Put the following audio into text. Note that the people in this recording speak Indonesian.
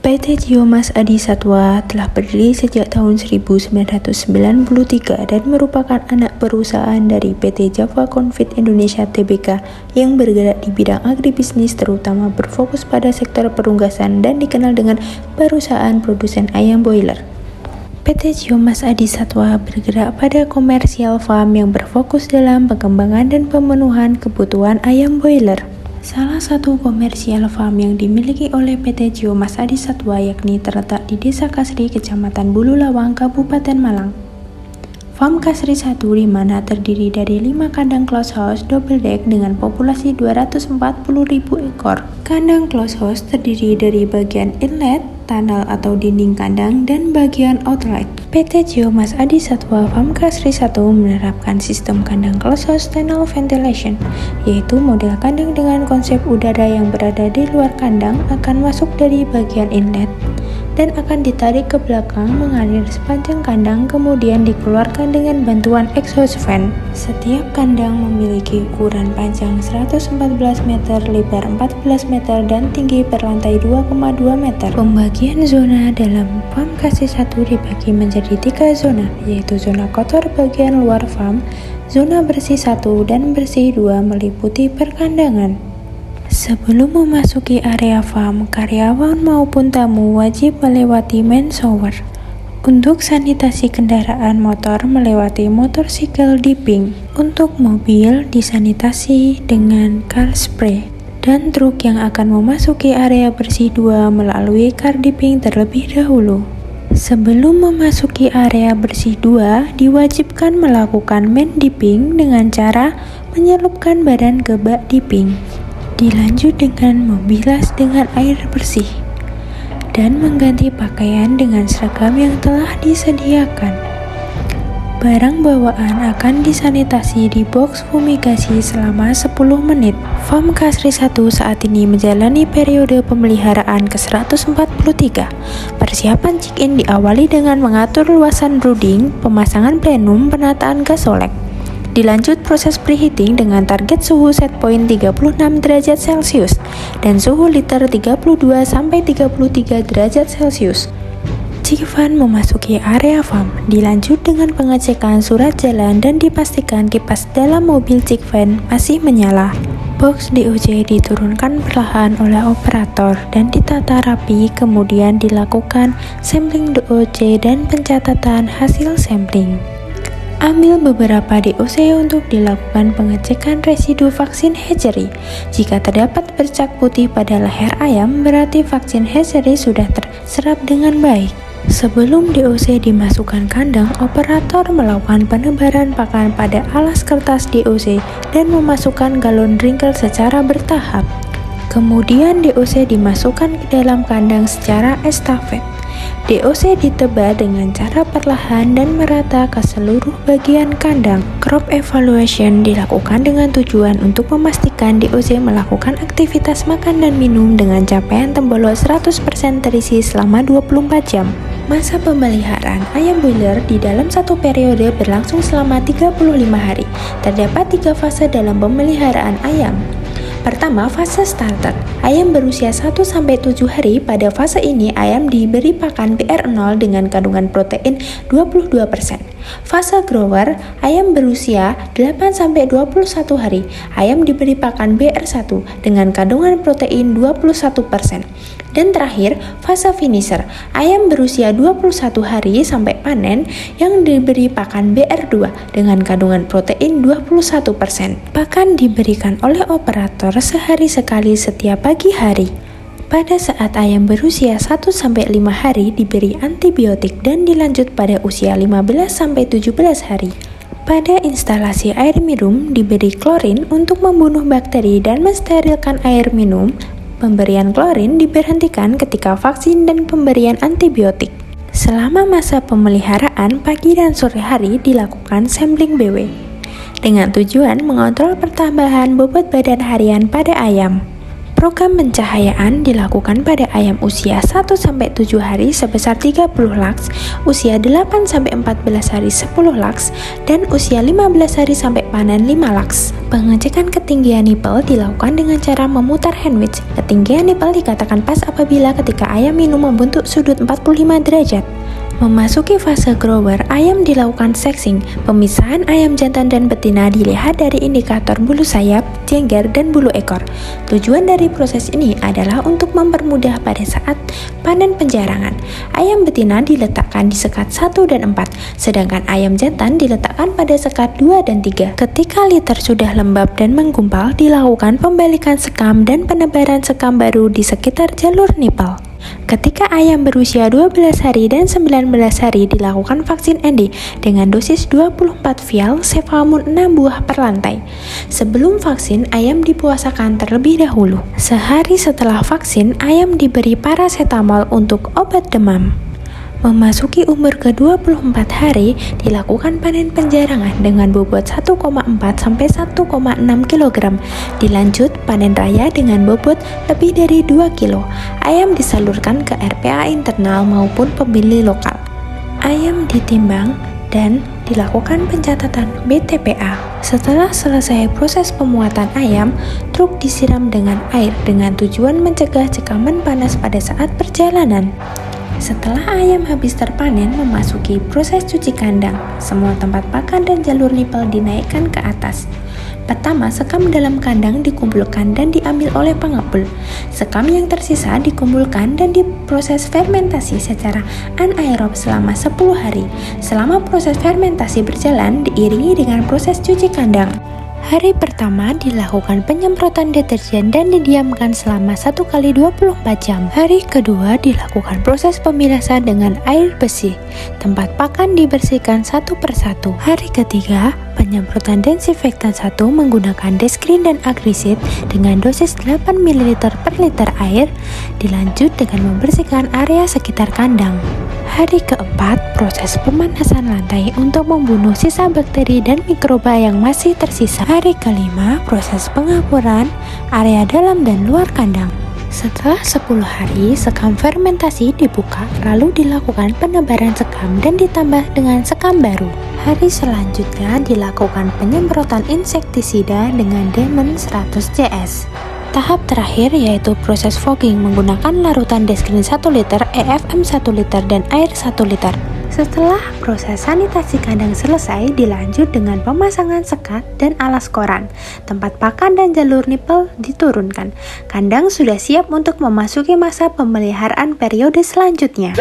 PT Geomas Adi Satwa telah berdiri sejak tahun 1993 dan merupakan anak perusahaan dari PT Java Konfit Indonesia Tbk yang bergerak di bidang agribisnis, terutama berfokus pada sektor perunggasan dan dikenal dengan perusahaan produsen ayam boiler. PT Geomas Adi Satwa bergerak pada komersial farm yang berfokus dalam pengembangan dan pemenuhan kebutuhan ayam boiler. Salah satu komersial farm yang dimiliki oleh PT Geomas Adi Satwa yakni terletak di Desa Kasri, Kecamatan Bulu Lawang, Kabupaten Malang. Farm Kasri 1 di mana terdiri dari 5 kandang close house double deck dengan populasi 240.000 ekor. Kandang close house terdiri dari bagian inlet, tunnel atau dinding kandang, dan bagian outlet. PT Geomas Adi Satwa Farm Kasri 1 menerapkan sistem kandang close house tunnel ventilation, yaitu model kandang dengan konsep udara yang berada di luar kandang akan masuk dari bagian inlet dan akan ditarik ke belakang mengalir sepanjang kandang kemudian dikeluarkan dengan bantuan exhaust fan. Setiap kandang memiliki ukuran panjang 114 meter, lebar 14 meter, dan tinggi per lantai 2,2 meter. Pembagian zona dalam farm Kasri 1 dibagi menjadi 3 zona, yaitu zona kotor bagian luar farm, zona bersih 1, dan bersih 2 meliputi perkandangan. Sebelum memasuki area farm, karyawan maupun tamu wajib melewati main shower. Untuk sanitasi kendaraan motor melewati motorcycle dipping. Untuk mobil disanitasi dengan car spray. Dan truk yang akan memasuki area bersih 2 melalui car dipping terlebih dahulu. Sebelum memasuki area bersih 2, diwajibkan melakukan main dipping dengan cara menyelupkan badan ke bak dipping. Dilanjut dengan membilas dengan air bersih dan mengganti pakaian dengan seragam yang telah disediakan. Barang bawaan akan disanitasi di box fumigasi selama 10 menit. Farm Kasri 1 saat ini menjalani periode pemeliharaan ke-143. Persiapan check-in diawali dengan mengatur luasan brooding, pemasangan plenum, penataan gas olek. Dilanjut proses preheating dengan target suhu set point 36 derajat Celcius dan suhu liter 32-33 derajat Celcius. Chick-fan memasuki area farm, dilanjut dengan pengecekan surat jalan dan dipastikan kipas dalam mobil Chick-fan masih menyala. Box DOC diturunkan perlahan oleh operator dan ditata rapi, kemudian dilakukan sampling DOC dan pencatatan hasil sampling. Ambil beberapa DOC untuk dilakukan pengecekan residu vaksin hatchery. Jika terdapat bercak putih pada leher ayam, berarti vaksin hatchery sudah terserap dengan baik. Sebelum DOC dimasukkan kandang, operator melakukan penebaran pakan pada alas kertas DOC dan memasukkan galon drink secara bertahap. Kemudian DOC dimasukkan ke dalam kandang secara estafet. DOC ditebar dengan cara perlahan dan merata ke seluruh bagian kandang. Crop evaluation dilakukan dengan tujuan untuk memastikan DOC melakukan aktivitas makan dan minum dengan capaian tembolok 100% terisi selama 24 jam. Masa pemeliharaan ayam boiler di dalam satu periode berlangsung selama 35 hari. Terdapat 3 fase dalam pemeliharaan ayam. Pertama, fase starter. Ayam berusia 1-7 hari. Pada fase ini, ayam diberi pakan BR0 dengan kandungan protein 22%. Fase grower, ayam berusia 8-21 hari. Ayam diberi pakan BR1 dengan kandungan protein 21%. Dan terakhir, fase finisher. Ayam berusia 21 hari sampai panen yang diberi pakan BR2 dengan kandungan protein 21%. Pakan diberikan oleh operator sehari sekali setiap pagi hari. Pada saat ayam berusia 1-5 hari diberi antibiotik dan dilanjut pada usia 15-17 hari. Pada instalasi air minum diberi klorin untuk membunuh bakteri dan mensterilkan air minum. Pemberian klorin diberhentikan ketika vaksin dan pemberian antibiotik. Selama masa pemeliharaan, pagi dan sore hari dilakukan sampling BW dengan tujuan mengontrol pertambahan bobot badan harian pada ayam. Program pencahayaan dilakukan pada ayam usia 1-7 hari sebesar 30 lux, usia 8-14 hari 10 lux, dan usia 15 hari sampai panen 5 lux. Pengecekan ketinggian nipel dilakukan dengan cara memutar hand wedge. Ketinggian nipel dikatakan pas apabila ketika ayam minum membentuk sudut 45 derajat. Memasuki fase grower, ayam dilakukan sexing. Pemisahan ayam jantan dan betina dilihat dari indikator bulu sayap, jengger, dan bulu ekor. Tujuan dari proses ini adalah untuk mempermudah pada saat panen penjarangan. Ayam betina diletakkan di sekat 1 dan 4, sedangkan ayam jantan diletakkan pada sekat 2 dan 3. Ketika liter sudah lembab dan menggumpal, dilakukan pembalikan sekam dan penebaran sekam baru di sekitar jalur nipel. Ketika ayam berusia 12 hari dan 19 hari dilakukan vaksin ND dengan dosis 24 vial Cefamon 6 buah per lantai. Sebelum vaksin, ayam dipuasakan terlebih dahulu. Sehari setelah vaksin, ayam diberi paracetamol untuk obat demam. Memasuki umur ke-24 hari, dilakukan panen penjarangan dengan bobot 1,4 sampai 1,6 kg. Dilanjut panen raya dengan bobot lebih dari 2 kg. Ayam disalurkan ke RPA internal maupun pembeli lokal. Ayam ditimbang dan dilakukan pencatatan BTPA. Setelah selesai proses pemuatan ayam, truk disiram dengan air dengan tujuan mencegah cekaman panas pada saat perjalanan. Setelah ayam habis terpanen, memasuki proses cuci kandang. Semua tempat pakan dan jalur nipel dinaikkan ke atas. Pertama, sekam dalam kandang dikumpulkan dan diambil oleh pengepul. Sekam yang tersisa dikumpulkan dan diproses fermentasi secara anaerob selama 10 hari. Selama proses fermentasi berjalan, diiringi dengan proses cuci kandang. Hari pertama dilakukan penyemprotan deterjen dan didiamkan selama 1 kali 24 jam. Hari kedua dilakukan proses pemilasan dengan air bersih. Tempat pakan dibersihkan satu persatu. Hari ketiga, penyemprotan desinfektan 1 menggunakan Deskrin dan Agrisid dengan dosis 8 ml per liter air. Dilanjut dengan membersihkan area sekitar kandang. Hari keempat, proses pemanasan lantai untuk membunuh sisa bakteri dan mikroba yang masih tersisa. Hari kelima, proses pengapuran area dalam dan luar kandang. Setelah 10 hari, sekam fermentasi dibuka, lalu dilakukan penebaran sekam dan ditambah dengan sekam baru. Hari selanjutnya dilakukan penyemprotan insektisida dengan Demon 100 CS. Tahap terakhir yaitu proses fogging menggunakan larutan Deskrin 1 liter, EFM 1 liter, dan air 1 liter. Setelah proses sanitasi kandang selesai, dilanjut dengan pemasangan sekat dan alas koran. Tempat pakan dan jalur nipel diturunkan. Kandang sudah siap untuk memasuki masa pemeliharaan periode selanjutnya.